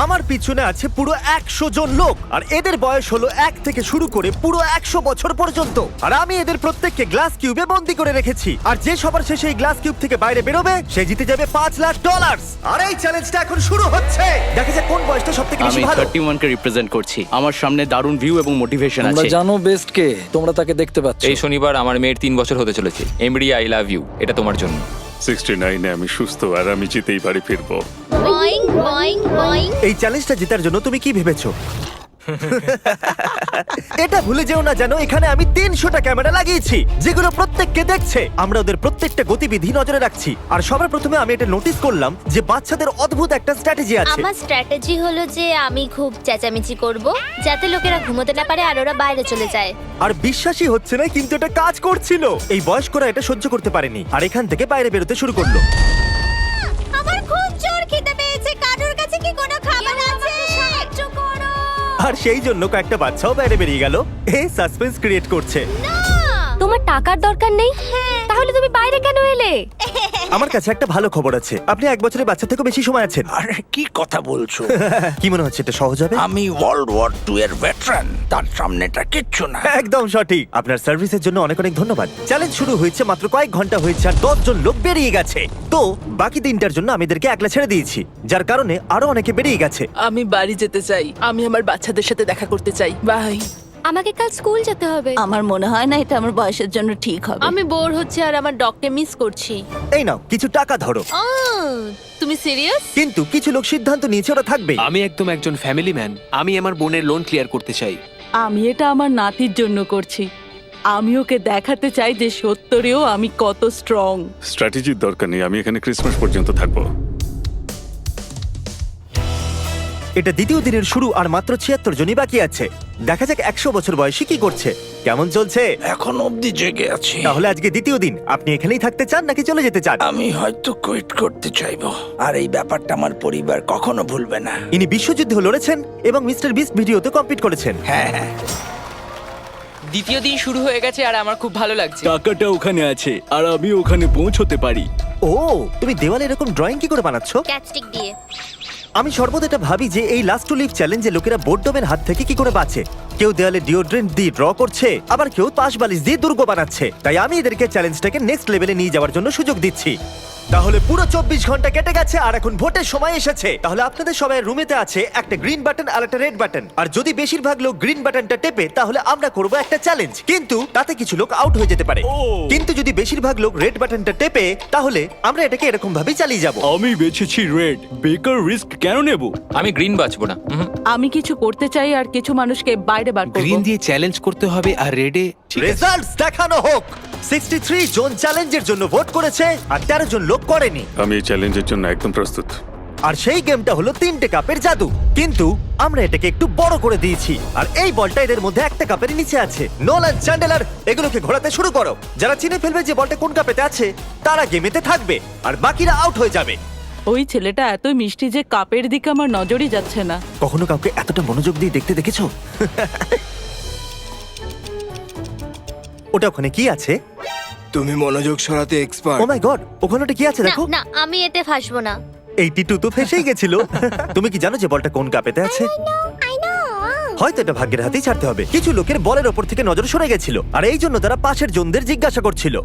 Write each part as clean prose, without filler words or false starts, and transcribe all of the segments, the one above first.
আমার পিছনে আছে পুরো 100 জন লোক, আর এদের বয়স হলো 1 থেকে শুরু করে পুরো 100 বছর পর্যন্ত। আর আমি এদের প্রত্যেককে গ্লাস কিউবে বন্দি করে রেখেছি, আর যে সবার শেষে এই গ্লাস কিউব থেকে বাইরে বেরোবে সে জিতে যাবে $5,00,000। আর এই চ্যালেঞ্জটা এখন শুরু হচ্ছে। দেখা যাক কোন বয়সটা সবথেকে বেশি আমি ভালো। 31 কে রিপ্রেজেন্ট করছি। আমার সামনে দারুণ ভিউ এবং মোটিভেশন তোমরা আছে। জানো বেস্ট কে, তোমরা তাকে দেখতে পাচ্ছ। এই শনিবার আমার মেয়ের 3 বছর হতে চলেছে। এমরি, আই লাভ ইউ, এটা তোমার জন্য। 69-এ আমি সুস্থ আর আমি জিতেই বাড়ি ফিরবো। Boeing Boeing Boeing. এই চ্যালেঞ্জটা জেতার জন্য তুমি কি ভেবেছো? এটা ভুলে যেও না, জানো এখানে আমি 300টা ক্যামেরা লাগিয়েছি যেগুলো প্রত্যেককে দেখছে। আমরা ওদের প্রত্যেকটা গতিবিধি নজরে রাখছি। আর সবার প্রথমে আমি এটা নোটিস করলাম যে বাচ্চাদের অদ্ভুত একটা স্ট্র্যাটেজি আছে। আমার স্ট্র্যাটেজি হলো যে আমি খুব চেঁচামেচি করব যাতে লোকেরা ঘুমোতে না পারে আর ওরা বাইরে চলে যায়। আর বিশ্বাসই হচ্ছে না, কিন্তু এটা কাজ করছিল। এই বয়স্করা এটা সহ্য করতে পারেনি আর এখান থেকে বাইরে বেরোতে শুরু করলো। আমার খুব জোর খিদে পেয়েছে, কারোর কাছে কি কোনো খাবার আছে? সাহায্য করো। আর সেই জন্য কয়েকটা বাচ্চাও বাইরে বেরিয়ে গেল। এই সাসপেন্স ক্রিয়েট করছে। তোমার টাকার দরকার নেই? তাহলে তুমি বাইরে কেন এলে? আমার কাছে একটা ভালো খবর আছে, আপনি 1 বছরের বাচ্চা থেকে বেশি সময় আছেন। আরে কি কথা বলছো? কি মনে হচ্ছে এটা সহজ হবে? আমি ওয়ার্ল্ড ওয়ার 2 এর ভেটারান, তার সামনেটা কিচ্ছু না। একদম সঠিক। আপনার সার্ভিসের জন্য অনেক অনেক ধন্যবাদ। চ্যালেঞ্জ শুরু হয়েছে মাত্র কয়েক ঘন্টা হয়েছে আর 10 জন লোক বেরিয়ে গেছে। তো বাকি দিনটার জন্য আমি এদেরকে একলা ছেড়ে দিয়েছি, যার কারণে আরো অনেকে বেরিয়ে গেছে। আমি বাড়ি যেতে চাই, আমি আমার বাচ্চাদের সাথে দেখা করতে চাই। বাই। আমাকে কাল স্কুল যেতে হবে। আমার মনে হয় না এটা আমার বয়সের জন্য ঠিক হবে। আমি বোর হচ্ছে আর আমার ডগকে মিস করছি। এই নাও কিছু টাকা ধরো। তুমি সিরিয়াস? কিন্তু কিছু লোক সিদ্ধান্ত নিয়েছে ওরা থাকবে। আমি একদম একজন ফ্যামিলি ম্যান। আমি আমার বোনের লোন ক্লিয়ার করতে চাই। আমি এটা আমার নাতির জন্য করছি। আমি ওকে দেখাতে চাই যে সত্যিও আমি কত স্ট্রং। স্ট্র্যাটেজির দরকার নেই, আমি এখানে ক্রিসমাস পর্যন্ত থাকবো। এটা দ্বিতীয় দিনের শুরু আর মাত্র 76 জনই বাকি আছে। দেখা যাক 100 বছর বয়সী কি করছে। কেমন চলছে? এখন অবধি জেগে আছি। তাহলে আজকে দ্বিতীয় দিন, আপনি এখানেই থাকতে চান নাকি চলে যেতে চান? আমি হয়তো কুইট করতে চাইবো, আর এই ব্যাপারটা আমার পরিবার কখনো ভুলবে না। ইনি বিশ্বযুদ্ধে লড়েছেন এবং মিস্টার বিস্ট ভিডিওতে কম্পিট করেছেন। হ্যাঁ হ্যাঁ। দ্বিতীয় দিন শুরু হয়ে গেছে আর আমার খুব ভালো লাগছে। টাকাটা ওখানে আছে আর আমি ওখানে পৌঁছতে পারি। ও, তুমি দেওয়ালে এরকম ড্রয়িং কি করে বানাচ্ছো? ক্যাচস্টিক দিয়ে। আমি সর্বদা এটা ভাবি যে এই লাস্ট টু লিভ চ্যালেঞ্জে লোকেরা বোর্ডমের হাত থেকে কি করে বাঁচে। কেউ দেওয়ালে ডিওড্রেন্ট দিয়ে ড্র করছে, আবার কেউ পাশ বালিশ দিয়ে দুর্গ বানাচ্ছে। তাই আমি এদেরকে চ্যালেঞ্জটাকে নেক্সট লেভেলে নিয়ে যাওয়ার জন্য সুযোগ দিচ্ছি। তাহলে পুরো 24 ঘন্টা কেটে গেছে আর এখন ভোটের সময় এসেছে। তাহলে আপনাদের সবাই রুমেতে আছে একটা গ্রিন বাটন আর একটা রেড বাটন। আর যদি বেশিরভাগ লোক গ্রিন বাটনটা টেপে তাহলে আমরা করব একটা চ্যালেঞ্জ, কিন্তু তাতে কিছু লোক আউট হয়ে যেতে পারে। কিন্তু যদি বেশিরভাগ লোক রেড বাটনটা টেপে তাহলে আমরা এটাকে এরকম ভাবেই চালিয়ে যাব। আমি বেছেছি রেড। বেকার রিস্ক কেন নেব? আমি গ্রিন বাঁচবো না। আমি কিছু করতে চাই আর কিছু মানুষকে বাইরে বার করব। গ্রিন দিয়ে চ্যালেঞ্জ করতে হবে আর রেডে রেজাল্টস দেখানো হোক। 63 জন চ্যালেঞ্জের জন্য ভোট করেছে আর 13 জন লোক করেনি। আমি এই চ্যালেঞ্জের জন্য একদম প্রস্তুত। আর সেই গেমটা হলো 3টে কাপের জাদু, কিন্তু আমরা এটাকে একটু বড় করে দিয়েছি। আর এই বলটা এদের মধ্যে একটা কাপের নিচে আছে। নোলান, চ্যান্ডেলার, এগুলোকে ঘোরাতে শুরু করো। যারা চিনে ফেলবে যে বলটা কোন কাপেতে আছে তারা গেমেতে থাকবে আর বাকিরা আউট হয়ে যাবে। ওই ছেলেটা এত মিষ্টি যে কাপের দিকে আমার নজরই যাচ্ছে না। কখনো কাউকে এতটা মনোযোগ দিয়ে দেখতে দেখেছো? ওটা ওখানে কি আছে? তুমি মনোযোগ সরাতে এক্সপার্ট। ও মাই গড, ওখানে ওটা কি আছে না দেখো। না, আমি এতে ফাঁসবো না। এই টিটু তো ফেসেই গেছিল। তুমি কি জানো যে বলটা কোন কাপেতে আছে? I know. হয়তো এটা ভাগ্যের হাতেই ছাড়তে হবে। কিছু লোকের বলের ওপর থেকে নজর সরে গেছিল আর এই জন্য তারা পাশের জনদের জিজ্ঞাসা করছিল।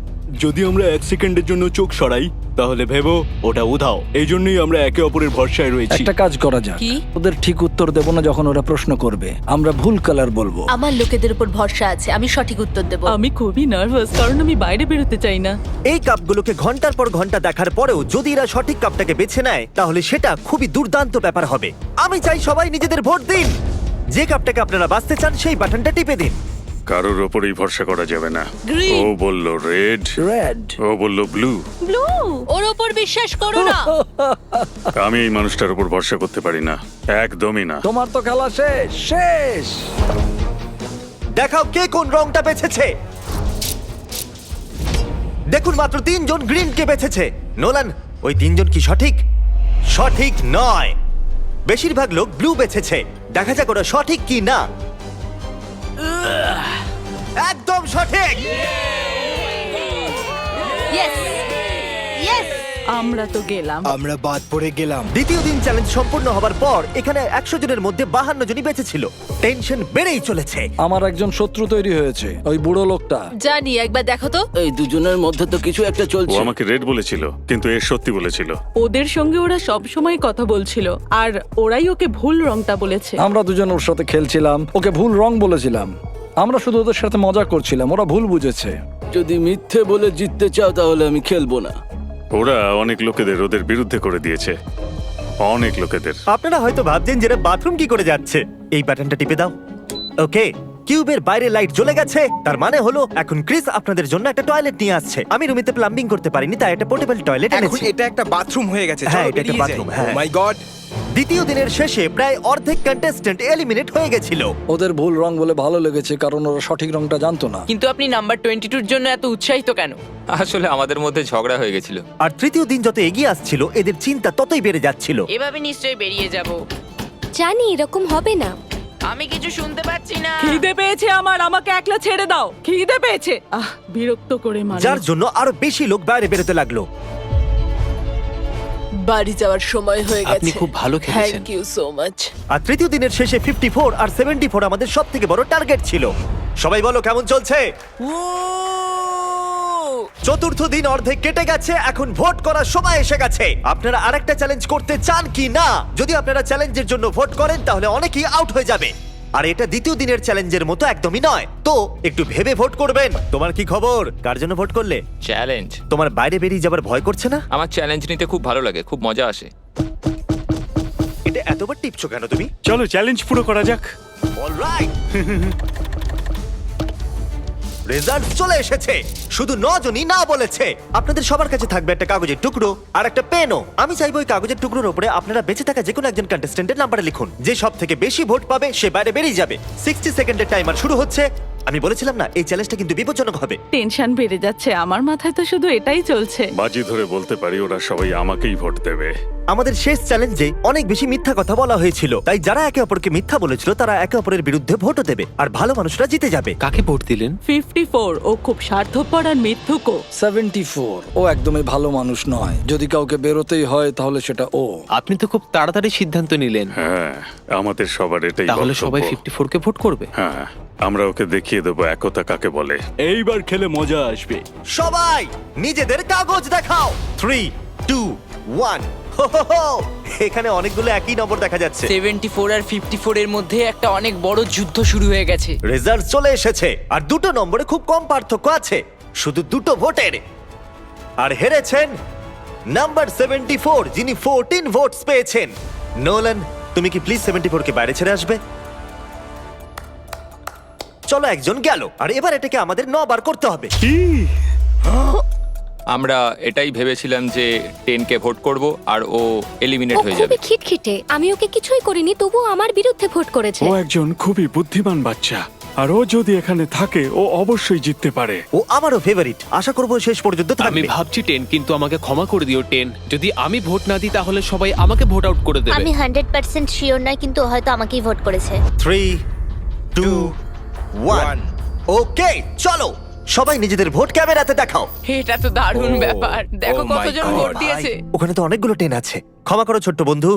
যদি আমরা 1 সেকেন্ডের জন্য চোখ সরাই তাহলে ভেবো ওটা উধাও। এই জন্যই আমরা একে অপরের ভরসায় রয়েছি। একটা কাজ করা যাক, কি? ওদের ঠিক উত্তর দেব না যখন ওরা প্রশ্ন করবে। আমরা ভুল কালার বলবো। আমার লোকেদের উপর ভরসা আছে, আমি সঠিক উত্তর দেব। আমি খুবই নার্ভাস কারণ আমি বাইরে বেরোতে চাই না। এই কাপগুলোকে ঘন্টার পর ঘন্টা দেখার পরেও যদি এরা সঠিক কাপটাকে বেছে নেয় তাহলে সেটা খুবই দুর্দান্ত ব্যাপার হবে। আমি চাই সবাই নিজেদের ভোট দিন। যে কাপটাকে আপনারা বাঁচতে চান সেই বাটনটা টিপে দিন। কারোর ওপরেই ভরসা করা যাবে না। Green. ও বলল রেড, রেড। ও বলল ব্লু। ব্লু, ওর ওপর বিশ্বাস করো না। আমি এই মানুষটার উপর ভরসা করতে পারি না, একদমই না। তোমার তো খেলা শেষ শেষ। দেখাও কে কোন রংটা বেছেছে। দেখুন মাত্র 3 জন গ্রিনকে বেছেছে। নোলান, ওই 3 জন কি সঠিক? সঠিক নয়। বেশিরভাগ লোক ব্লু বেছেছে। দেখা যাক ওরা সঠিক কি না। একদম সঠিক। Yes yes. আমরা তো গেলাম। আমরা বাদ পড়ে গেলাম। দ্বিতীয় দিন চ্যালেঞ্জ সম্পূর্ণ হবার পর এখানে 100 জনের মধ্যে 52 জনই বেঁচে ছিল। টেনশন বেড়েই চলেছে। আমার একজন শত্রু তৈরি হয়েছে, ওই বুড়ো লোকটা। জানি, একবার দেখো তো। এই দুজনের মধ্যে তো কিছু একটা ও চলছে। আমাকে রেড বলেছিল, কিন্তু এ সত্যি বলেছিল। ওদের সঙ্গে ওরা সব সময় কথা বলছিল, আর ওরাই ওকে ভুল রংটা বলেছে। আমরা দুজন ওর সাথে খেলছিলাম, ওকে ভুল রং বলেছিলাম। আমরা শুধু ওদের সাথে মজা করছিলাম, ওরা ভুল বুঝেছে। যদি মিথ্যে বলে জিততে চাও তাহলে আমি খেলবো না। ওরা অনেক লোকেদের ওদের বিরুদ্ধে করে দিয়েছে, অনেক লোকেদের। আপনারা হয়তো ভাবছেন যে বাথরুম কি করে যাচ্ছে। এই বাটনটা টিপে দাও। ওকে, কিউবের বাইরে লাইট জ্বলে গেছে, তার মানে হলো এখন ক্রিস আপনাদের জন্য একটা টয়লেট নিয়ে আসছে। আমি রুমেতে প্লাম্বিং করতে পারিনি, তাই একটা পোর্টেবল টয়লেট এখন এনেছি। এটা একটা বাথরুম হয়ে গেছে। হ্যাঁ, চলো এটা একটা বেরিয়ে যাই। bathroom, হ্যাঁ। মাই গড। দ্বিতীয় দিনের শেষে প্রায় অর্ধেক কন্টেস্ট্যান্ট এলিমিনেট হয়ে গেছিল। ওদের ভুল রং বলে ভালো লেগেছে, কারণ ওরা সঠিক রংটা জানতো না। কিন্তু আপনি নাম্বার 22 জন্য এত উৎসাহিত কেন? আসলে আমাদের মধ্যে ঝগড়া হয়ে গেছিল। আর তৃতীয় দিন যত এগিয়ে আসছিল এদের চিন্তা ততই বেড়ে যাচ্ছিল। এভাবে নিশ্চয়ই বেরিয়ে যাব। জানি এরকম হবে না। আমি কিছু শুনতে পাচ্ছি না। খিদে পেয়েছে আমার, আমাকে একলা ছেড়ে দাও। খিদে পেয়েছে। বিরক্ত করে মানে। যার জন্য আরো বেশি লোক বাইরে বেরোতে লাগলো। বাড়ি যাওয়ার সময় হয়ে গেছে। আপনি খুব ভালো খেলেছেন। Thank you so much. আর তৃতীয় দিনের শেষে 54 আর 74 আমাদের সব থেকে বড় টার্গেট ছিল। সবাই বলো কেমন চলছে? চতুর্থ দিন অর্ধেক কেটে গেছে, এখন ভোট করার সময় এসে গেছে। আপনারা আরেকটা চ্যালেঞ্জ করতে চান কি না? যদি আপনারা চ্যালেঞ্জের জন্য ভোট করেন তাহলে অনেকেই আউট হয়ে যাবে। আর এটা দ্বিতীয় দিনের চ্যালেঞ্জের মতো একদমই নয়, তো একটু ভেবে ভোট করবেন। তোমার কি খবর? কার জন্য ভোট করলে? চ্যালেঞ্জ? তোমার বাইরে বেরিয়ে যাবার ভয় করছে না? আমার চ্যালেঞ্জ নিতে খুব ভালো লাগে, খুব মজা আসে। এটা এতবার টিপছো কেন তুমি? চলো চ্যালেঞ্জ পুরো করা যাক। অলরাইট। রেজাল্ট চলে এসেছে। শুধু 9 জনই না বলেছে। আপনাদের সবার কাছে থাকবে একটা কাগজের টুকরো আর একটা পেনও। আমি চাইবো ওই কাগজের টুকরোর উপরে আপনারা বেঁচে থাকা যে কোনো একজন কন্টেস্ট্যান্টের নাম্বার লিখুন। যে সব থেকে বেশি ভোট পাবে সে বাইরে বেরিয়ে যাবে। 60 সেকেন্ডের টাইমার শুরু হচ্ছে। আমি বলেছিলাম না এই চ্যালেঞ্জটা কিন্তু বিপজ্জনক হবে। টেনশন বেড়ে যাচ্ছে আমার মাথায়, তো শুধু এটাই চলছে। বাজি ধরে বলতে পারি ওরা সবাই আমাকেই ভোট দেবে। আমাদের শেষ চ্যালেঞ্জে অনেক বেশি মিথ্যা কথা বলা হয়েছিল, তাই যারা একে অপরকে মিথ্যা বলেছিল তারা একে অপরের বিরুদ্ধে ভোটও দেবে, আর ভালো মানুষরা জিতে যাবে। কাকে ভোট দিলেন? 54 ও খুব স্বার্থপর আর মিথ্যুকও। 74 ও একদমই ভালো মানুষ নয়। যদি কাউকে বেরোতেই হয় তাহলে সেটা ও। আপনি তো খুব তাড়াতাড়ি সিদ্ধান্ত নিলেন। হ্যাঁ, আমাদের সবার এটাই তাহলে বক্তব্য। সবাই 54 কে ভোট করবে? হ্যাঁ, আমরা ওকে দেখিয়ে দেবো একতা কাকে বলে। এইবার খেলে মজা আসবে। সবাই নিজেদের কাগজ দেখাও। 3, 2, 1। এখানে অনেকগুলো একই নম্বর দেখা যাচ্ছে। 74 আর 54 এর মধ্যে একটা অনেক বড় যুদ্ধ শুরু হয়ে গেছে। রেজাল্ট চলে এসেছে, আর দুটো নম্বরে খুব কম পার্থক্য আছে, শুধু দুটো ভোটের। আর হেরেছেন নাম্বার 74, যিনি 14 ভোটস পেয়েছেন। নোলান, তুমি কি প্লিজ 74 কে বাইরে ছেড়ে আসবে? চলো, একজন গেল, আর এবার এটাকে আমাদের 9 বার করতে হবে। আমরা এটাই ভেবেছিলাম যে 10 কে ভোট করব আর ও এলিমিনেট ও হয়ে যাবে। খুবই খিটখিটে। আমি ওকে কিছুই করিনি, তবুও আমার বিরুদ্ধে ভোট করেছে। ও একজন খুবই বুদ্ধিমান বাচ্চা, আর ও যদি এখানে থাকে ও অবশ্যই জিততে পারে। ও আমারও ফেভারিট, আশা করবো শেষ পর্যন্ত আমি থাকবে। ভাবছি 10, কিন্তু আমাকে ক্ষমা করে দিও 10। যদি আমি ভোট না দিই তাহলে সবাই আমাকে ভোট আউট করে দেবে। আমি 100% শিওর নয়, কিন্তু ও হয়তো আমাকেই ভোট করেছে। 3, 2, 1। ওকে, চলো সবাই নিজেদের ভোট ক্যামেরাতে দেখাও। এটা তো দারুণ ব্যাপার। দেখো Oh my কতজন God. ভোট দিয়েছে। ওখানে তো অনেকগুলো 10 আছে। ক্ষমা করো ছোট্ট বন্ধু,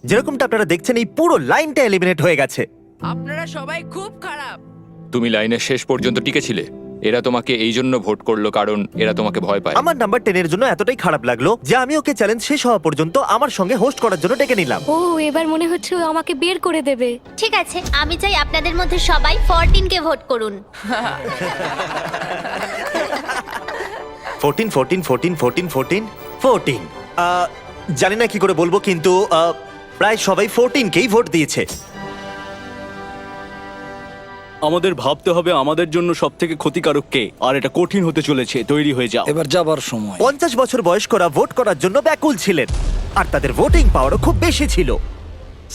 যেরকমটা আপনারা দেখছেন এই পুরো লাইনটা এলিমিনেট হয়ে গেছে। আপনারা সবাই খুব খারাপ। তুমি লাইনের শেষ পর্যন্ত টিকেছিলে। এরা তোমাকে এই জন্য ভোট করলো কারণ এরা তোমাকে ভয় পায়। আমার নাম্বার 10 এর জন্য এতটাই খারাপ লাগলো যে আমি ওকে চ্যালেঞ্জ শেষ হওয়া পর্যন্ত আমার সঙ্গে হোস্ট করার জন্য ডেকে নিলাম। ও, এবার মনে হচ্ছে ও আমাকে বের করে দেবে। ঠিক আছে, আমি চাই আপনাদের মধ্যে সবাই 14 কে ভোট করুন। 14, 14, 14, 14, 14, 14। জানি না কি করে বলবো, কিন্তু প্রায় সবাই 14 কেই ভোট দিয়েছে। আমাদের ভাবতে হবে আমাদের জন্য সবথেকে ক্ষতিকারক কে, আর এটা কঠিন হতে চলেছে। তৈরি হয়ে যাও। এবার যাবার সময়। 50 বছর বয়স্করা ভোট করার জন্য ব্যাকুল ছিলেন, আর তাদের ভোটিং পাওয়ারও খুব বেশি ছিল।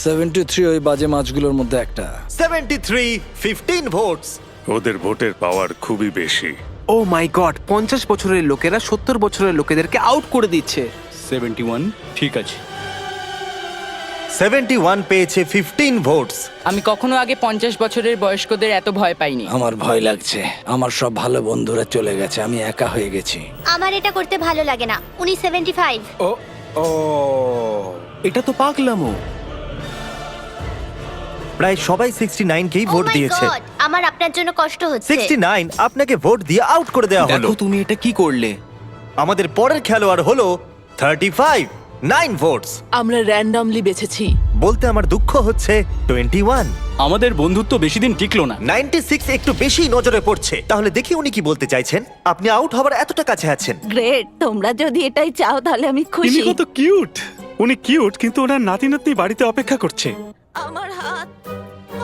73 ওই বাজে মাছগুলোর মধ্যে একটা। 73, 15 ভোটস। ওদের ভোটের পাওয়ার খুবই বেশি। ও মাই গড, 50 বছরের লোকেরা 70 বছরের লোকেদেরকে আউট করে দিচ্ছে। 71, ঠিক আছে। 71 পেয়েছে 15 ভোটস। আমি কখনো আগে 50 বছরের বয়স্কদের এত ভয় পাইনি। আমার ভয় লাগছে, আমার সব ভালো বন্ধুরা চলে গেছে, আমি একা হয়ে গেছি। আমার এটা করতে ভালো লাগে না। উনি 75। ও ও এটা তো পাগলামো। প্রায় সবাই 69 কেই ভোট Oh my দিয়েছে। God, আমার আপনার জন্য কষ্ট হচ্ছে। 69 আপনাকে ভোট দিয়ে আউট করে দেওয়া হলো। দেখো তুমি এটা কি করলে। আমাদের পরের খেলোয়াড় হলো 35, 9 ভোটস। আমরা র্যান্ডমলি বেছেছি। বলতে আমার দুঃখ হচ্ছে 21। আমাদের বন্ধুত্ব বেশি দিন টিকলো না। 96 একটু বেশি নজরে পড়ছে। তাহলে দেখি উনি কি বলতে চাইছেন। আপনি আউট হওয়ার এতটা কাছে আছেন। গ্রেট, তোমরা যদি এটাই চাও তাহলে আমি ইনি খুশি। কত কিউট। উনি কিউট, কিন্তু ওনার নাতি নাতনি বাড়িতে অপেক্ষা করছে। আমার হাত,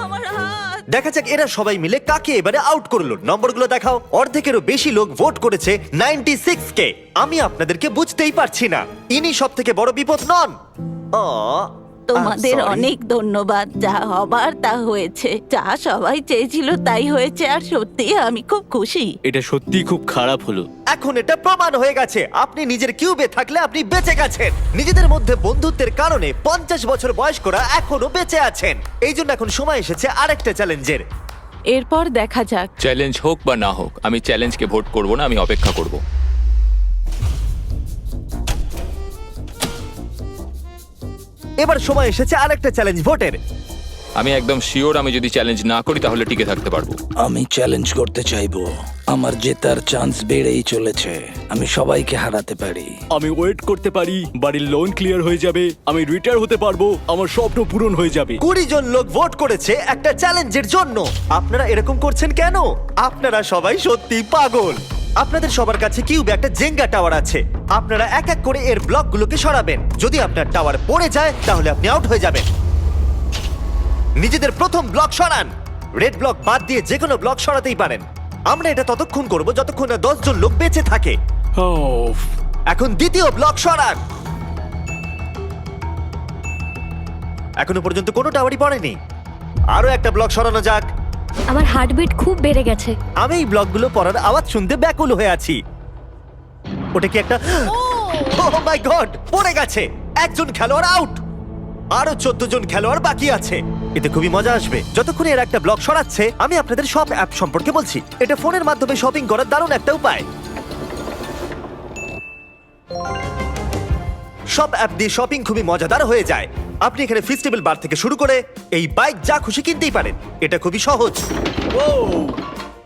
আমার হাত। দেখা যাক এরা সবাই মিলে কাকে এবারে আউট করলো। নম্বরগুলো দেখাও। অর্ধেকেরও বেশি লোক ভোট করেছে 96 কে। আমি আপনাদেরকে বুঝতেই পারছি না, ইনি সব থেকে বড় বিপদ নন। তোমাদের অনেক ধন্যবাদ। যা হবার তা হয়েছে, যা সবাই চেয়েছিল তাই হয়েছে, আর সত্যি আমি খুব খুশি। এটা সত্যি খুব খারাপ হলো। এখন এটা প্রমাণ হয়ে গেছে, আপনি নিজের কিউবে থাকলে আপনি বেঁচে গেছেন। নিজেদের মধ্যে বন্ধুত্বের কারণে 50 বছর বয়স্করা এখনো বেঁচে আছেন। এই জন্য এখন সময় এসেছে আরেকটা চ্যালেঞ্জের। এরপর দেখা যাক। চ্যালেঞ্জ হোক বা না হোক, আমি চ্যালেঞ্জকে ভোট করব না, আমি অপেক্ষা করব। এবার সময় এসেছে আরেকটা চ্যালেঞ্জ ভোটের। আমি একদম শিওর আমি যদি চ্যালেঞ্জ না করি তাহলে টিকে থাকতে পারবো। আমি চ্যালেঞ্জ করতে চাইবো। আমার জেতার চান্স বেড়েই চলেছে, আমি সবাইকে হারাতে পারি। আমি ওয়েট করতে পারি, বাড়ির লোন ক্লিয়ার হয়ে যাবে, আমি রিটায়ার হতে পারবো, আমার স্বপ্ন পূরণ হয়ে যাবে। 20 জন লোক ভোট করেছে একটা চ্যালেঞ্জের জন্য। আপনারা এরকম করছেন কেন? আপনারা সবাই সত্যি পাগল। আপনাদের সবার কাছে কিউবে একটা জেঙ্গা টাওয়ার আছে। আপনারা এক এক করে এর ব্লকগুলোকে সরাবেন। যদি আপনার টাওয়ার পড়ে যায় তাহলে আপনি আউট হয়ে যাবেন। নিজেদের প্রথম ব্লক সরান। রেড ব্লক বাদ দিয়ে যে কোনো ব্লক সরাতেই পারেন। আমরা এটা ততক্ষণ করব যতক্ষণ না 10 জন লোক বেঁচে থাকে। এখন দ্বিতীয় ব্লক সরান। এখনো পর্যন্ত কোনো টাওয়ারই পড়েনি। আরো একটা ব্লক সরানো যাক। আমার হার্টবিট খুব বেড়ে গেছে। আমি এই ব্লকগুলো পড়ার আওয়াজ শুনতে ব্যাকুল হয়ে আছি। ওটা কি একটা ওহ মাই গড, পড়ে গেছে। একজন খেলোয়াড় আউট। আরো 14 জন খেলোয়াড় বাকি আছে। এতে খুবই মজা আসবে। যতক্ষণ এর একটা ব্লক সরাচ্ছে আমি আপনাদের সব অ্যাপ সম্পর্কে বলছি। এটা ফোনের মাধ্যমে শপিং করার দারুণ একটা উপায়। সব অ্যাপ দিয়ে শপিং খুবই মজাদার হয়ে যায়। আপনি এখানে ফেস্টিভ্যাল বার থেকে শুরু করে এই বাইক যা খুশি কিনতেই পারেন। এটা খুবই সহজ।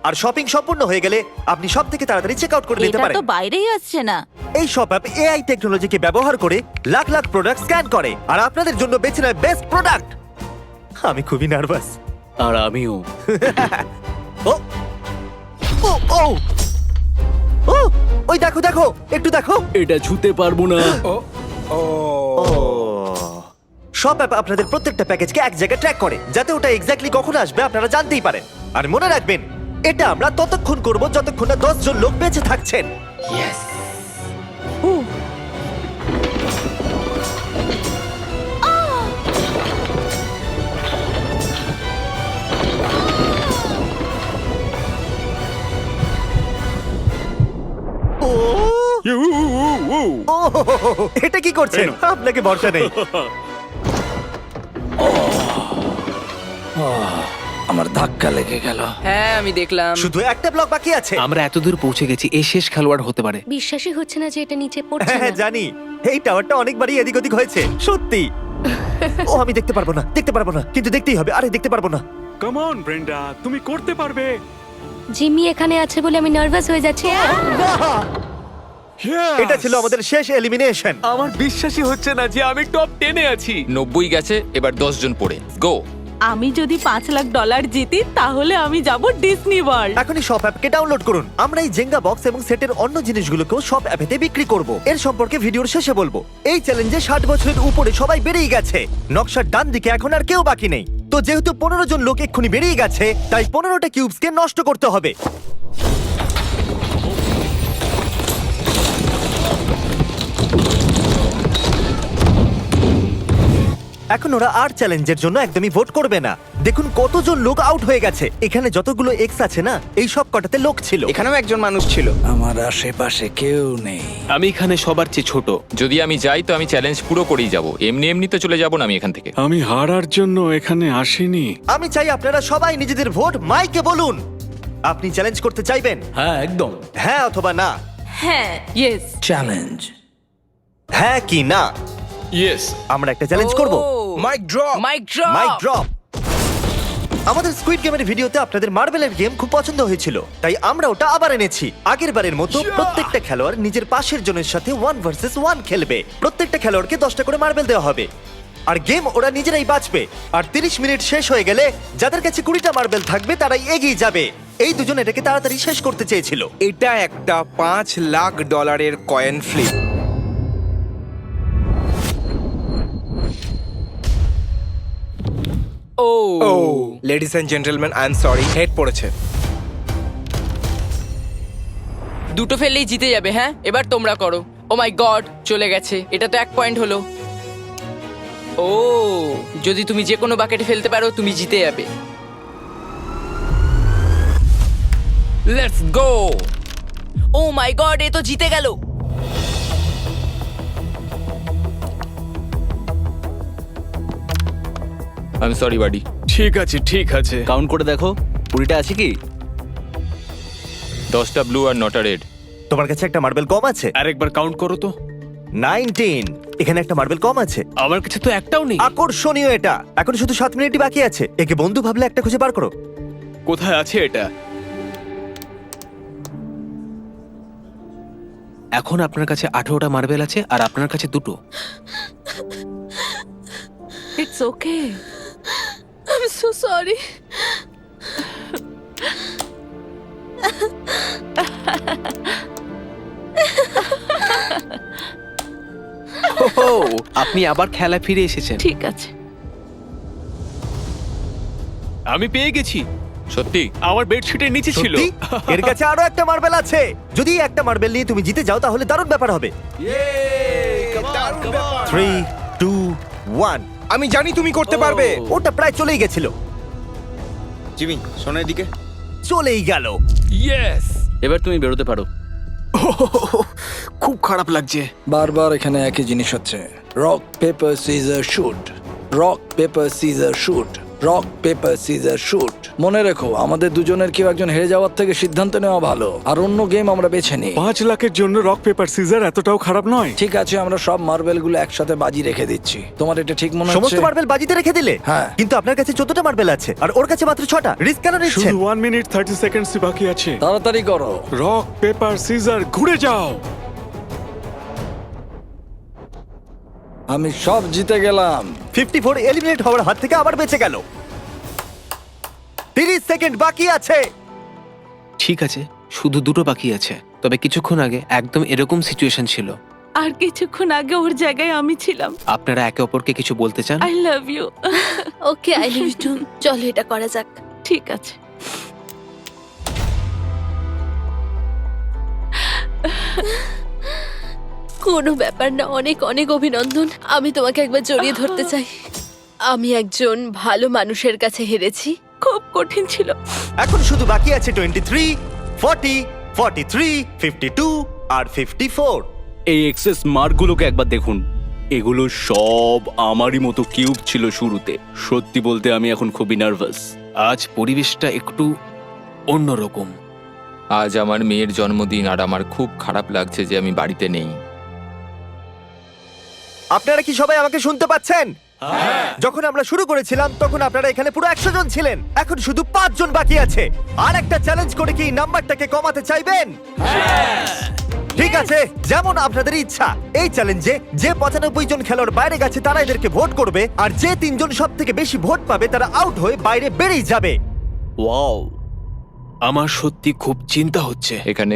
আর শপিং সম্পূর্ণ হয়ে গেলে আপনি সব থেকে তাড়াতাড়ি চেক আউট করে নিতে এটা পারেন। তো বাইরেই আসছে না। এই সব অ্যাপ এআই টেকনোলজিকে ব্যবহার করে লাখ লাখ প্রোডাক্ট স্ক্যান করে আর আপনাদের জন্য বেছে নেয় বেস্ট প্রোডাক্ট। আমি খুবই নার্ভাস। আর আমিও। ও ও ও ও ওই দেখো দেখো, একটু দেখো। এটা ছুতে পারবো না। সব অ্যাপ আপনাদের প্রত্যেকটা প্যাকেজকে এক জায়গায় ট্র্যাক করে, যাতে ওটা এক্স্যাক্টলি কখন আসবে আপনারা জানতেই পারেন। আর মনে রাখবেন, এটা আমরা ততক্ষণ করব যতক্ষণ না 10 জন লোক বেঁচে থাকছেন। ও, এটা কি করছেন? আপনাকে ভরসা নেই। আমার ধাক্কা লেগে গেল। হ্যাঁ আমি দেখলাম। শুধু একটা ব্লক বাকি আছে। আমরা এতদূর পৌঁছে গেছি, এ শেষ খেলোয়াড় হতে পারে। বিশ্বাসই হচ্ছে না যে এটা নিচে পড়ছে হ্যাঁ হ্যাঁ, না। জানি। এই টাওয়ারটা অনেকবারই এদিক ওদিক হয়েছে, সত্যি। ও আমি দেখতে পারবো না, দেখতে পারবো না, কিন্তু দেখতেই হবে। আরে দেখতে পারবো না। কাম অন ব্রেন্ডা, তুমি করতে পারবে। জিমি এখানে আছে বলে আমি নার্ভাস হয়ে যাচ্ছি। এটা ছিল আমাদের শেষ এলিমিনেশন। আমার বিশ্বাসই হচ্ছে না যে আমি টপ 10-এ আছি। 90 গেছে, এবার 10 জন পড়ে গো। আমি যদি $5 লাখ জিতি তাহলে আমি যাব ডিজনি ওয়ার্ল্ড। এখনই সব অ্যাপকে ডাউনলোড করুন। আমরা এই জেঙ্গা বক্স এবং সেটের অন্য জিনিসগুলোকেও সব অ্যাপেতে বিক্রি করব। এর সম্পর্কে ভিডিওর শেষে বলবো। এই চ্যালেঞ্জে 60 বছরের উপরে সবাই বেরিয়ে গেছে। নকশার ডান দিকে এখন আর কেউ বাকি নেই। তো যেহেতু 15 জন লোক এক্ষুনি বেরিয়ে গেছে, তাই 15টা কিউবসকে নষ্ট করতে হবে। এখন ওরা আর চ্যালেঞ্জের জন্য একদমই ভোট করবে না। দেখুন কতজন লোক আউট হয়ে গেছে। এখানে যতগুলো এক্স আছে না, এই সব কটাতে লোক ছিল। এখানেও একজন মানুষ ছিল। আমার আশেপাশে কেউ নেই। আমি এখানে সবার চেয়ে ছোট। যদি আমি যাই তো আমি চ্যালেঞ্জ পুরো করেই যাব, এমনি এমনি তো চলে যাব না আমি এখান থেকে। আমি হারার জন্য এখানে আসিনি। আমি চাই আপনারা সবাই নিজেদের ভোট মাইকে বলুন। আপনি চ্যালেঞ্জ করতে চাইবেন? হ্যাঁ একদম। হ্যাঁ অথবা না। হ্যাঁ, ইয়েস। চ্যালেঞ্জ। হ্যাঁ কি না? ইয়েস। আমরা একটা চ্যালেঞ্জ করব। Mic drop. Mic drop. Mic drop. আমাদের স্কুইড গেমের ভিডিওতে আপনাদের মার্বেলের গেম খুব পছন্দ হয়েছিল, তাই আমরা ওটা আবার এনেছি। আগের বারের মতো প্রত্যেকটা খেলোয়াড় নিজের পাশের জনের সাথে 1 ভার্সেস 1 খেলবে। প্রত্যেকটা খেলোয়াড়কে 10টা করে মার্বেল দেওয়া হবে, আর গেম ওরা নিজেরাই বাঁচবে। আর 30 মিনিট শেষ হয়ে গেলে যাদের কাছে 20টা মার্বেল থাকবে তারাই এগিয়ে যাবে। এই দুজন এটাকে তাড়াতাড়ি শেষ করতে চেয়েছিল। এটা একটা $5 লাখ কয়েন ফ্লিপ। ও ও ladies and gentleman, I am sorry, head পড়েছে। দুটো ফেললেই জিতে যাবে। হ্যাঁ, এবার তোমরা করো। ও মাই গড, চলে গেছে। এটা তো 1 পয়েন্ট হলো। ও, যদি তুমি যে কোনো বাকেটে ফেলতে পারো তুমি জিতে যাবে। Let's go. O my god, এ তো জিতে গেল। আমি সরি বাডি। ঠিক আছে ঠিক আছে। কাউন্ট করে দেখো 20টা আছে কি? 10টা ব্লু আর 9টা রেড। তোমার কাছে একটা মার্বেল কম আছে। আরেকবার কাউন্ট করো তো। 19। এখানে একটা মার্বেল কম আছে। আমার কাছে তো একটাও নেই। আকর্ষণীয় এটা। এখন শুধু 7 মিনিটই বাকি আছে। একে বন্ধু ভাবলে একটা খুঁজে বার করো। কোথায় আছে এটা? এখন আপনার কাছে 18টা মার্বেল আছে আর আপনার কাছে 2টো। It's okay. I am so sorry. ওহো, আপনি আবার খেলা ফিরে এসেছেন। ঠিক আছে। আমি পেয়ে গেছি। সত্যি? আমার বেডশিটের নিচে ছিল। সত্যি? এর কাছে আরো একটা মার্বেল আছে। যদি এই একটা মার্বেল নিয়ে তুমি জিতে যাও তাহলে দারুণ ব্যাপার হবে। 3, 2, 1। আমি জানি তুমি করতে পারবে। ওটা প্রায় চলেই গেছিল। জিমি, শোনো এদিকে। চলেই গেল। ইয়েস। এবার তুমি বেরোতে পারো। খুব খারাপ লাগছে। বারবার এখানে একই জিনিস হচ্ছে। Rock paper scissor shoot, rock paper scissor shoot, rock paper scissor shoot. মনে রেখো, আমাদের দুজনের কেউ একজন হেরে যাওয়ার থেকে সিদ্ধান্ত নেওয়া ভালো। আর অন্য গেম আমরা বেছে নিই। 5 লাখের জন্য রক পেপার সিজার এতটাও খারাপ নয়। ঠিক আছে, আমরা সব মার্বেলগুলো একসাথে বাজি রেখে দিচ্ছি। তোমার এটা ঠিক মনে সমস্ত হচ্ছে? মার্বেল বাজিতে রেখে দিলে? হ্যাঁ। কিন্তু আপনার কাছে 14টা মার্বেল আছে আর ওর কাছে মাত্র 6টা। রিস্ক কেন নিচ্ছেন? শুধু 1 মিনিট 30 সেকেন্ডস বাকি আছে। তাড়াতাড়ি করো। রক পেপার সিজার ঘুরে যাও। আমি সব জিতে গেলাম। 54 এলিমিনেট হওয়ার হাত থেকে আবার বেঁচে গেল। 30 সেকেন্ড বাকি আছে। ঠিক আছে, শুধু 2টো বাকি আছে। তবে কিছুক্ষণ আগে একদম এরকম সিচুয়েশন ছিল। আর কিছুক্ষণ আগে ওর জায়গায় আমি ছিলাম। আপনারা একে অপরকে কিছু বলতে চান? I love you. Okay, I love you too. চলো এটা করা যাক। ঠিক আছে। কোনো ব্যাপার না, অনেক অনেক অভিনন্দন। আমি তোমাকে একবার জড়িয়ে ধরতে চাই। আমি একজন ভালো মানুষের কাছে হেরেছি। খুব কঠিন ছিল। এখন শুধু বাকি আছে 23, 40, 43, 52 আর 54। এই এক্সেস মার্কগুলোকে একবার দেখুন। এগুলো সব আমারই মতো কিউব ছিল শুরুতে। সত্যি বলতে আমি এখন খুবই নার্ভাস। আজ পরিবেশটা একটু অন্যরকম। আজ আমার মেয়ের জন্মদিন আর আমার খুব খারাপ লাগছে যে আমি বাড়িতে নেই। আপনারা কি সবাই আমাকে শুনতে পাচ্ছেন? যখন আমরা শুরু করেছিলাম তখন আপনারা এখানে পুরো 100 জন ছিলেন। এখন শুধু 5 জন বাকি আছে। আর একটা চ্যালেঞ্জ করে কি নাম্বারটাকে কমাতে চাইবেন? ঠিক আছে, যেমন আপনাদের ইচ্ছা। এই চ্যালেঞ্জে যে 95 জন খেলোয়াড় বাইরে গেছে তারা এদেরকে ভোট করবে, আর যে 3 জন সব থেকে বেশি ভোট পাবে তারা আউট হয়ে বাইরে বেরিয়ে যাবে। ওয়াও, আমার সত্যি খুব চিন্তা হচ্ছে। এখানে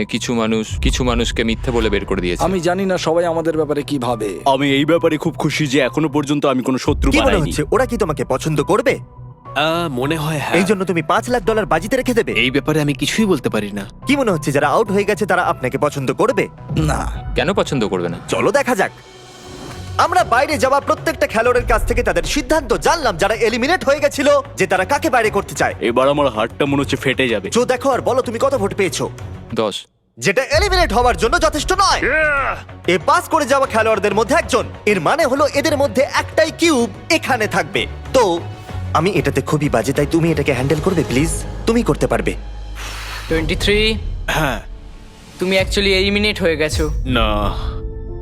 কিছু মানুষকে মিথ্যে বলে বের করে দিয়েছে। আমি জানি না সবাই আমাদের ব্যাপারে কি ভাবে। আমি এই ব্যাপারে খুব খুশি যে এখনো পর্যন্ত আমি কোনো শত্রু কি মনে বানাইনি। হচ্ছে ওরা কি তোমাকে পছন্দ করবে? মনে হয় হ্যাঁ। এই জন্য তুমি $5 লাখ বাজিতে রেখে দেবে? এই ব্যাপারে আমি কিছুই বলতে পারি না। কি মনে হচ্ছে যারা আউট হয়ে গেছে তারা আপনাকে পছন্দ করবে? না। কেন পছন্দ করবে না? চলো দেখা যাক। আমরা বাইরে যাওয়া প্রত্যেকটা খেলোয়াড়ের কাছ থেকে তাদের সিদ্ধান্ত জানলাম, যারা এলিমিনেট হয়ে গেছিল, যে তারা কাকে বাইরে করতে চায়। এবার আমার হাতটা মনে হচ্ছে ফেটে যাবে। জো দেখো আর বলো তুমি কত ভোট পেয়েছো। 10। যেটা এলিমিনেট হওয়ার জন্য যথেষ্ট নয়। এ পাস করে যাওয়া খেলোয়াড়দের মধ্যে একজন, এর মানে হলো এদের মধ্যে একটাই কিউব এখানে থাকবে। তো আমি এটাতে খুবই বাজে, তাই তুমি এটাকে হ্যান্ডেল করবে প্লিজ। তুমি করতে পারবে। 23। হ্যাঁ। তুমি অ্যাকচুয়ালি এলিমিনেট হয়ে গেছো। না,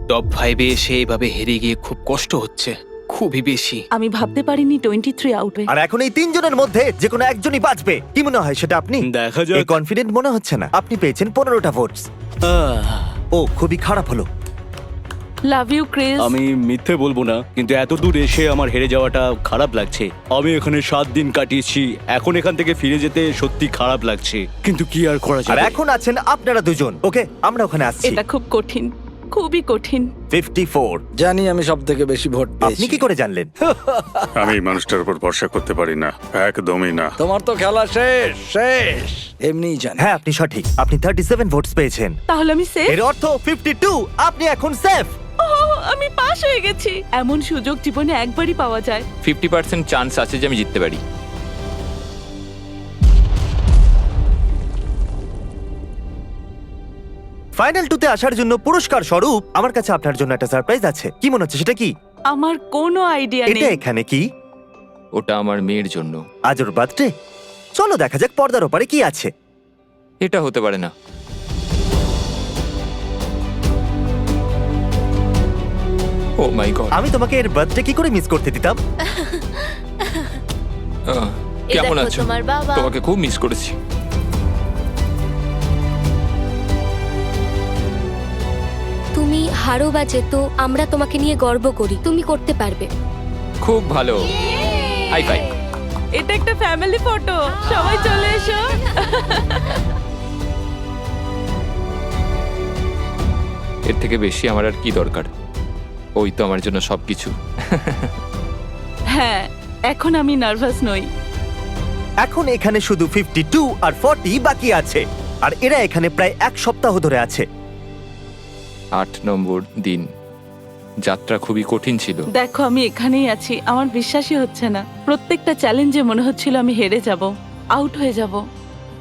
টপ 5-এ এসে এভাবে হেরে গিয়ে খুব কষ্ট হচ্ছে, খুবই বেশি। আমি ভাবতে পারিনি 23 আউট হয়ে। আর এখন এই তিনজনের মধ্যে যে কোনো একজনই বাঁচবে। কি মনে হয় সেটা আপনি? দেখা যাক। এই কনফিডেন্ট মনে হচ্ছে না। আপনি পেয়েছেন 15টা ভোটস। ও খুবই খারাপ হলো। Love you Chris. আমি মিথ্যে বলবো না, কিন্তু এত দূর এসে আমার হেরে যাওয়াটা খারাপ লাগছে। আমি এখানে 7 দিন কাটিয়েছি, এখন এখান থেকে ফিরে যেতে সত্যি খারাপ লাগছে, কিন্তু কি আর করা আর যাবে। এখন আছেন আপনারা দুজন। ওকে, আমরা ওখানে আসছি। এটা খুব কঠিন, খুবই কঠিন। 54। জানি আমি সব থেকে বেশি ভোট আপনি পেয়েছি। কি করে জানলেন? আমি এই মানুষটার উপর ভরসা করতে পারি না, একদমই না। তোমার তো খেলা শেষ শেষ এমনিই জানি। হ্যাঁ, আপনি সঠিক। আপনি 37 ভোটস পেয়েছেন। তাহলে আমি সেফ। এর অর্থ 52। আপনি এখন সেফ। আমি পাস হয়ে গেছি। এমন সুযোগ জীবনে একবারই পাওয়া যায়। 50% চান্স আছে যে আমি জিততে পারি। ফাইনাল 2-তে আসার জন্য পুরস্কার স্বরূপ আমার কাছে আপনার জন্য একটা সারপ্রাইজ আছে। কি মনে হচ্ছে সেটা কি? আমার কোনো আইডিয়া এটা নেই। এখানে কি? ওটা আমার মেয়ের জন্য। আজ ওর বার্থডে। চলো দেখা যাক পর্দার ওপারে কি আছে। এটা হতে পারে না। ও মাই গড। আমি তোমাকে এর বার্থডে কি করে মিস করতে দিতাম? কেমন দেখো আছো? তোমার বাবা। তোমাকে খুব মিস করেছি। তুমি হারো বা যেতো, আমরা তোমাকে নিয়ে গর্ব করি। তুমি করতে পারবে। খুব ভালো। High five. এটা একটা ফ্যামিলি ফটো। সবাই চলে এসো। এর থেকে বেশি আমার আর কি দরকার? ওই তো আমার জন্য সবকিছু। হ্যাঁ, এখন আমি নার্ভাস নই। এখন এখানে শুধু 52 আর 40 বাকি আছে। আর এরা এখানে প্রায় 1 সপ্তাহ ধরে আছে। 8 নম্বর দিন। যাত্রা খুবই কঠিন ছিল। দেখো আমি এখানেই আছি, আমার বিশ্বাসই হচ্ছে না। প্রত্যেকটা চ্যালেঞ্জে মনে হচ্ছিল আমি হেরে যাব, আউট হয়ে যাব।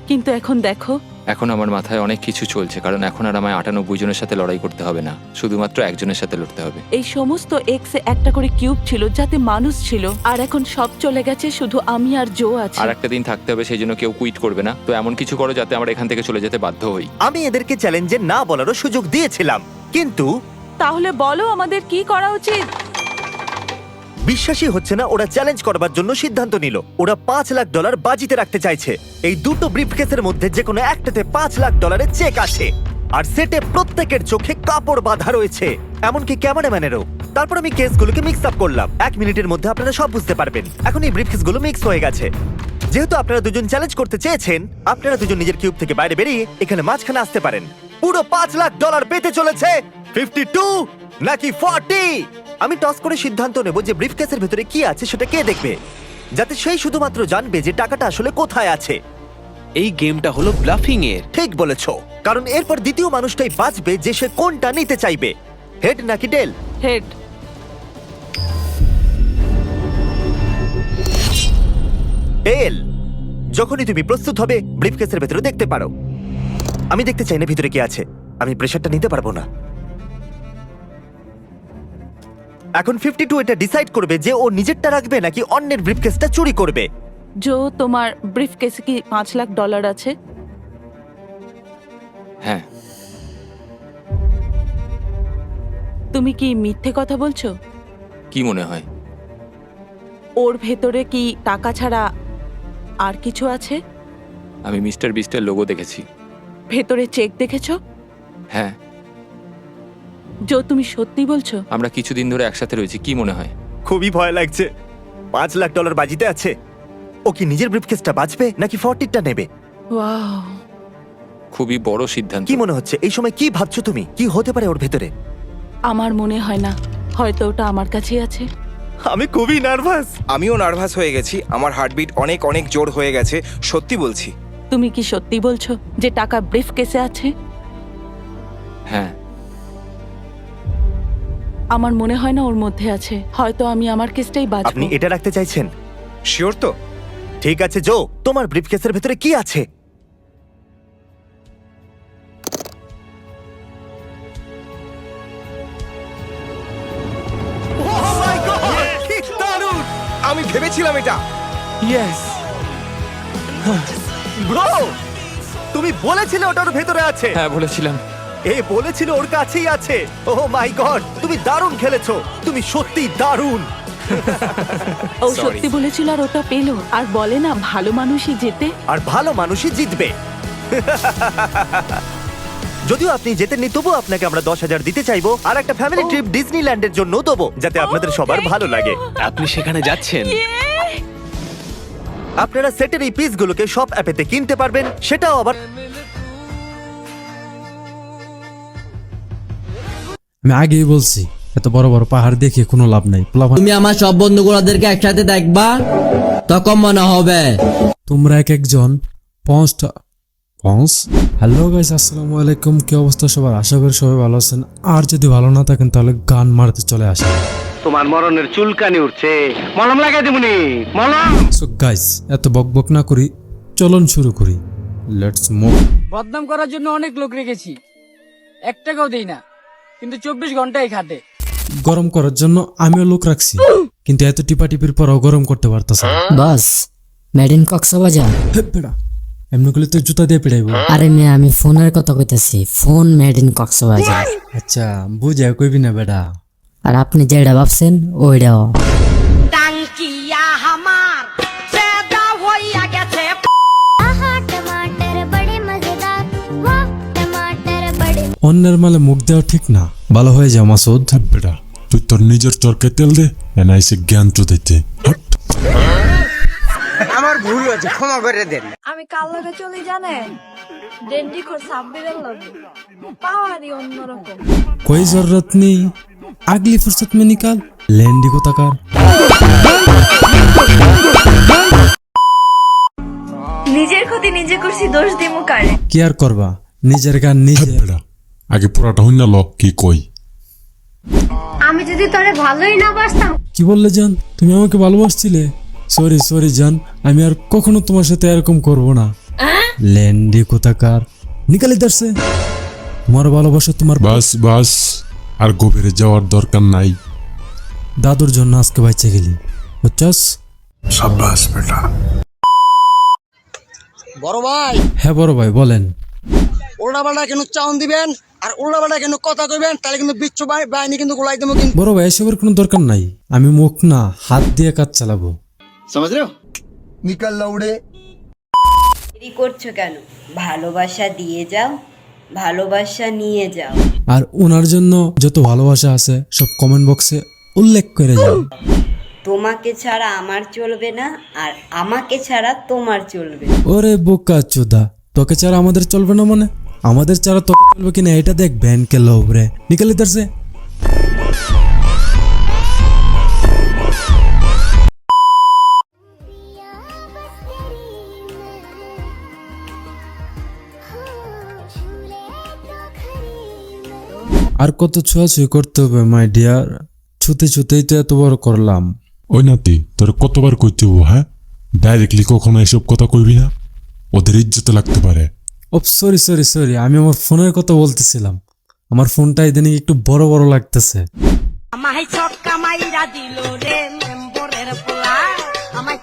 কিন্তু এখন দেখো, এখন আমার মাথায় অনেক কিছু চলছে, কারণ এখন আর আমায় 98 জনের সাথে লড়াই করতে হবে না, শুধুমাত্র একজনের সাথে লড়তে হবে। এই সমস্ত এক্সে একটা করে কিউব ছিল যাতে মানুষ ছিল, আর এখন সব চলে গেছে, শুধু আমি আর জো আছি। আর একটা দিন থাকতে হবে, সেই জন্য কেউ কুইট করবে না। তো এমন কিছু করো যাতে আমরা এখান থেকে চলে যেতে বাধ্য হই। আমি এদেরকে চ্যালেঞ্জে না বলারও সুযোগ দিয়েছিলাম, কিন্তু তাহলে বলো আমাদের কি করা উচিত? বিশ্বাসই হচ্ছে না ওরা চ্যালেঞ্জ করবার জন্য সিদ্ধান্ত নিল। ওরা $5 লাখ বাজিতে রাখতে চাইছে। এই দুটো ব্রিফকেসের মধ্যে যে কোনো একটাতে $5 লাখ চেক আছে। আর সেটে প্রত্যেকের চোখে কাপড় বাঁধা রয়েছে, এমনকি ক্যামেরাম্যানেরও। তারপর আমি কেসগুলোকে মিক্স আপ করলাম। 1 মিনিটের মধ্যে আপনারা সব বুঝতে পারবেন। এখন এই ব্রিফকেসগুলো মিক্স হয়ে গেছে। যেহেতু আপনারা দুজন চ্যালেঞ্জ করতে চেয়েছেন, আপনারা দুজন নিজের কিউব থেকে বাইরে বেরিয়ে এখানে মাঝখানে আসতে পারেন। পুরো $5 লাখ পেতে চলেছে 52 নাকি 40। আমি টস করে সিদ্ধান্ত নেব যে ব্রিফকেসের ভেতরে কি আছে সেটা কে দেখবে, যাতে সেই শুধুমাত্র জানবে যে টাকাটা আসলে কোথায় আছে। এই গেমটা হলো ব্লাফিং এর। ঠিক বলেছো, কারণ এরপর দ্বিতীয় মানুষটাই বাঁচবে যে সে কোনটা নিতে চাইবে, হেড নাকি টেল। হেড। টেল। যখনই তুমি প্রস্তুত হবে ব্রিফকেসের ভেতরে দেখতে পারো। আমি দেখতে চাই না ভিতরে কি আছে, আমি প্রেশারটা নিতে পারবো না। এখন 52 এটা ডিসাইড করবে যে ও নিজেরটা রাখবে নাকি অন্যের ব্রিফকেসটা চুরি করবে। জো, তোমার ব্রিফকেসে কি $5 লাখ আছে? হ্যাঁ। তুমি কি মিথ্যে কথা বলছো? কি মনে হয়? ওর ভেতরে কি টাকা ছাড়া আর কিছু আছে? আমি মিস্টার বিস্টের লোগো দেখেছি। ভেতরে চেক দেখেছো? হ্যাঁ। জো, তুমি সত্যি বলছো? আমরা কিছুদিন ধরে একসাথে রয়েছি, কি মনে হয়? খুবই ভয় লাগছে। $5 লাখ বাজিতে আছে। ও কি নিজের ব্রিফকেসটা বাঁচবে নাকি 40টা নেবে? ওয়াও, খুবই বড় সিদ্ধান্ত। কি মনে হচ্ছে এই সময়? কি ভাবছো তুমি? কি হতে পারে ওর ভেতরে? আমার মনে হয় না, হয়তো ওটা আমার কাছেই আছে। আমি খুবই নার্ভাস। আমিও নার্ভাস হয়ে গেছি, আমার হার্টবিট অনেক অনেক জোর হয়ে গেছে, সত্যি বলছি। তুমি কি সত্যি বলছো যে টাকা ব্রিফকেসে আছে? হ্যাঁ। আমার মনে হয় না ওর মধ্যে আছে, হয়তো আমি আমার কেসটাই আপনি বাঁচবো। এটা রাখতে চাইছেন? শিওর তো? ঠিক আছে জো, তোমার ব্রিফকেসের ভেতরে কি আছে? Oh my God! কি দারুণ! আমি ভেবেছিলাম এটা। ব্রো, তুমি বলেছিলে ওটার ভেতরে আছে। হ্যাঁ বলেছিলাম। এ বলেছিল ওর কাছেই আছে। ও মাই গড, তুমি দারুণ খেলেছো, তুমি সত্যি দারুণ। ও সত্যি বলেছিল আর ওটা পেলো। আর বলে না, ভালো মানুষই জেতে। আর ভালো মানুষই জিতবে। যদিও আপনি জেতেননি, তবুও আপনাকে আমরা 10,000 দিতে চাইবো আর একটা ফ্যামিলি ট্রিপ ডিজনিল্যান্ডের জন্য দেবো, যাতে আপনাদের সবার ভালো লাগে। আপনি সেখানে যাচ্ছেন? আপনারা সেটের এই পিসগুলোকে শপ অ্যাপেতে কিনতে পারবেন, সেটাও আবার আমি আগেই বলছি এত বড় বড় পাহাড় দেখে কোনো লাভ নাই। তুমি আমার সব বন্ধুগুলোদেরকে একসাথে দেখবা, তখন মনে হবে তোমরা এক একজন হ্যালো গাইস, আসসালামু আলাইকুম। কি অবস্থা সবার? আশা করি সবাই ভালো আছেন। আর যদি ভালো না থাকেন তাহলে গান মারতে চলে আসেন। তোমার মরণের চুলকানি উঠছে, মলম লাগাই দেবনি, মলম। সো গাইস, এত বকবক না করি, চলুন শুরু করি। Let's move. বদনাম করার জন্য অনেক লোক রেখেছি, 1 টাকাও দেই না, কিন্তু 24 ঘন্টাই খাটে। গরম করার জন্য আমিও লোক রাখছি, কিন্তু এত টিপাটিপির পরও গরম করতে পারতাছে না। বাস মেড ইন কক্সবাজার। পেড়া এমনি করলে তো জুতা দিয়ে পেড়াইবো। আরে মেয়ে, আমি ফোনের কথা কইতাছি, ফোন মেড ইন কক্সবাজার। আচ্ছা, বুঝে কইবি না বেটা। আর আপনি যেটা ভাবছেন ওইটাও। অন্যের মালে মুখ দেওয়া ঠিক না, ভালো হয়ে যাও মাসুদ। বেটা তুই তোর নিজের চরকে তেল দে, এনাইসে জ্ঞান চুদাইতে। আমার ভুল হয়েছে, ক্ষমা করে দেন। আমি কাল লগে চলে জানেন, ডেন্ডি খোর সাব্বিরের লগে পাওয়ারই অন্যরকম। कोई जरूरत नहीं, अगली फुर्सत में निकाल लैंडी को तकार। নিজের ক্ষতি নিজে করছি, দোষ দিমু কারে? কি আর করবা, নিজের গান নিজে। বেটা আগে পুরাটা হইন না ল কি কই। আমি যদি তোরে ভালোই না বাসতাম। কি বললে জান? তুমি আমাকে ভালোবাসছিলে? সরি সরি জান, আমি আর কখনো তোমার সাথে এরকম করব না। ল্যান্ডি को तकार निकल इधर से। তোমার ভালোবাসা তোমার বাস বাস, আর গভীরে যাওয়ার দরকার নাই। দাদুর জন্য আজকে বাইচে গেলি, বুঝছস? সাব্বাস বেটা। বড় ভাই, হ্যাঁ বড় ভাই বলেন। উল্টাপাল্টা কেন চাউন দিবেন আর উল্টাপাল্টা কেন কথা কইবেন, তাহলে কিন্তু বিচ্ছু বাহিনী কিন্তু গোলাই দেবো। কিন্তু বড় ভাই, এসবের কোনো দরকার নাই, আমি মুখ না হাত দিয়ে কাজ চালাবো। দেরি করছো কেন? ভালোবাসা দিয়ে যাও, ভালোবাসা নিয়ে যাও। আর ওনার জন্য যত ভালোবাসা আছে সব কমেন্ট বক্সে উল্লেখ করে যাও। তোমাকে ছাড়া আমার চলবে না, আর আমাকে ছাড়া তোমার চলবে। ওরে বোকা চোদা, তোকে ছাড়া আমাদের চলবে না মানে? আমাদের ছাড়া তোকে চলবে কিনা এটা দেখ। ব্যান কে লোভ রে, নিকল इधर से। আর কত ছোঁয়াছুঁই করতে হবে মাই ডিয়ার? ছুতে ছুতেই তো এত বড় করলাম। ওই নাতি তোর কতবার কইতে হবো, হ্যাঁ? ডাইরেক্টলি কখনো এসব কথা কইবি না, ওদের ইজ্জতে লাগতে পারে। ও সরি সরি সরি, আমি আমার ফোনের কথা বলতেছিলাম। আমার ফোনটা ইদানিং একটু বড় বড় লাগতেছে। আমায় ছক্কা মাইরা দিল রে মেম্বরের পোলা, আমায়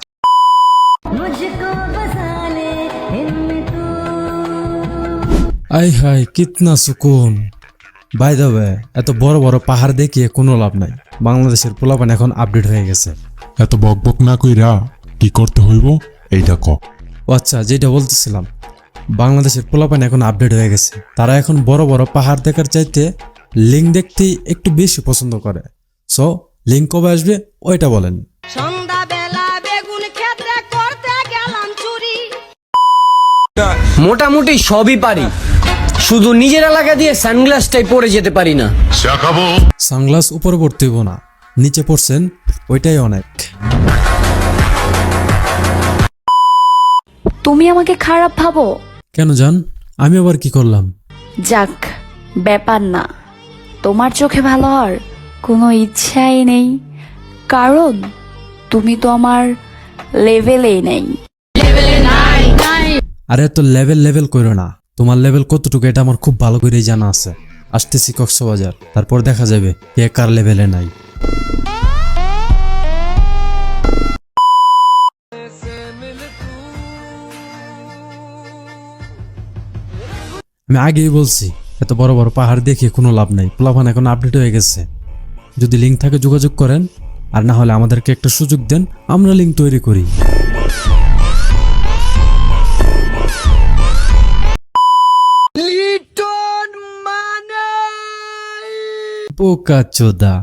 মুঝকো বসালে হিম্মত। আই হাই কিতনা সুকুন। বাই দ্য ওয়ে, এত বড় বড় পাহাড় দেখিয়ে কোনো লাভ নাই। বাংলাদেশের পোলাপান এখন আপডেট হয়ে গেছে। এত বক বক না কইরা কি করতে হইব এইটা ক। ও আচ্ছা, যেটা বলতেছিলাম, বাংলাদেশের পোলাপান এখন আপডেট হয়ে গেছে। তারা এখন বড় বড় পাহাড় দেখার চাইতে লিঙ্ক দেখতেই একটু বেশি পছন্দ করে। সো লিঙ্ক কবে আসবে ওইটা বলেন। সন্ধ্যাবেলা বেগুন ক্ষেত্রে করতে গেলাম চুরি। মোটামুটি সবই পারি, শুধু নিজের এলাকা দিয়ে সানগ্লাসটাই পরে যেতে পারি না। সানগ্লাস উপরে পড়তে হইব না, নিচে পড়ছেন ওইটাই অনেক। তুমি আমাকে খারাপ ভাবো? কেন জান, আমি আবার কি করলাম? যাক, ব্যাপার না। তোমার চোখে ভালো হওয়ার কোনো ইচ্ছাই নেই, কারণ তুমি তো আমার লেভেলেই নেই। আরে তো লেভেল করো না, তোমার লেভেল কতটুকু এটা আমার খুব ভালো করেই জানা আছে। আসতেছি কক্সবাজার, তারপর দেখা যাবে কে কার লেভেলে নাই। আমি আগেই বলছি এত বড় বড় পাহাড় দেখে কোনো লাভ নাই, প্লাবান এখন আপডেট হয়ে গেছে। যদি লিঙ্ক থাকে যোগাযোগ করেন, আর না হলে আমাদেরকে একটা সুযোগ দেন, আমরা লিঙ্ক তৈরি করি। বোকা চোদা।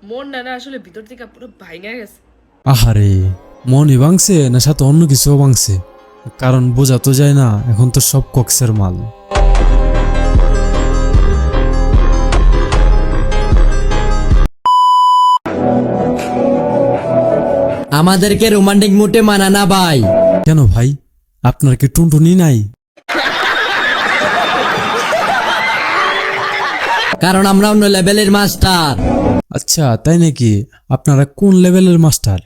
মন না আসলে ভিতর থেকে পুরো ভাঙা গেছে। আহারে, মনই ভাঙছে না সাথে অন্য কিছুও ভাঙছে? কারণ বোঝা তো যায় না, এখন তো সব কক্সের মাল। আমাদেরকে রোমান্টিক মুডে মানা না ভাই। কেন ভাই, আপনার কি টুনটুনি নাই? কারণ আমরা অন্য লেভেলের মাস্টার। আচ্ছা তাই নাকি? আপনারা কোন লেভেলের মাস্টার?